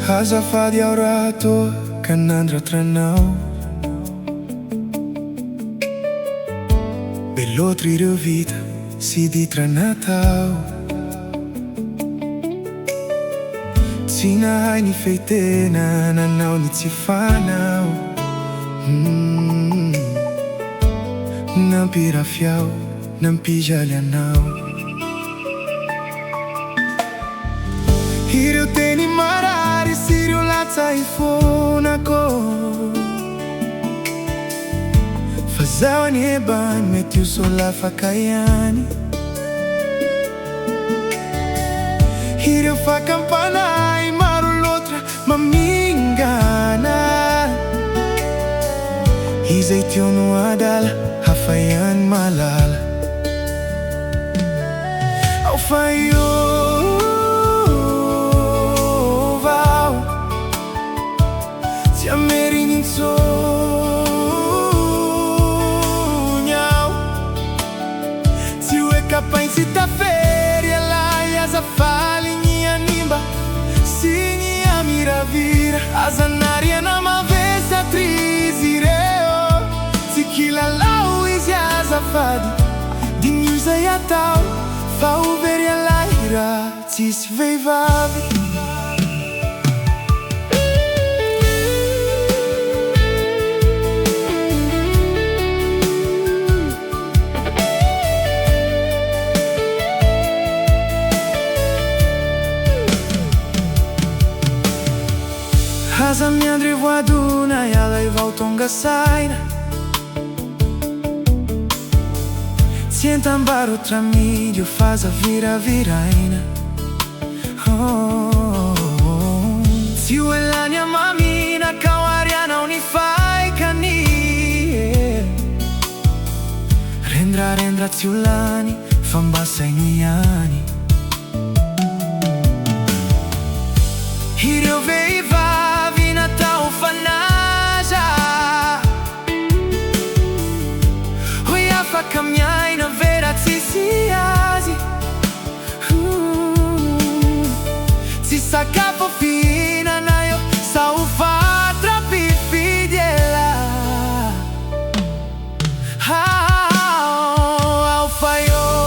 Azafady ao raha toa ka nandratranao. Be loatra ireo vita sy ditra natao. Tsy nahay ny feitena, nanao ny tsy fanao. Nampirafiao, nampijaly anao. Ireo teny marary sy ireo latsa ifonako. Fa zaho any ebany mety ho solafaka ihany. Ireo fakampanay maro loatra mamingana. Izay teo no adala hafa ihany malala. Ao faiovao tsy ameriny insonhao. Tsy hoe capaz sy tafery alay azafady ny animba sy ny amiravira. Azanary anamavesa atrizy ireo tsy kilalao izy azafady. Dimy izay atao fa overy alay raha tsisy vehivavy. Aza miandry voadona ialay vao tonga saina. Tsy entambaro tramídio faz a vira-viraina. Tsy ho elany amamina kaoariana unifaikany. Rendra tsy ho lany fa mbasainy ihany. Ireo vehivavy natao fanaja. Hoe afaka miaina vera tsisy azy. Tsy sakafo fihinana eo sa ho fatra mpifidy ela. Ao faiova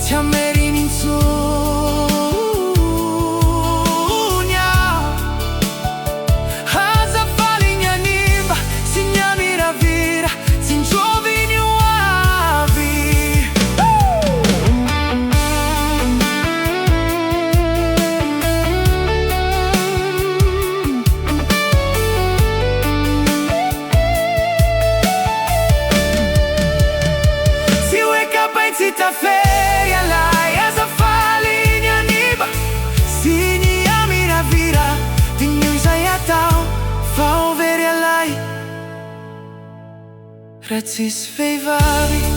tsy ameriny insonhao. Azafady ny animba sy ny amiravira tsy njovy ny ho avy. Tsy hoe capaz sy tafery alay azafady ny animba sy ny amiravira. Dimy izay atao fa overy alay raha tsisy vehivavy.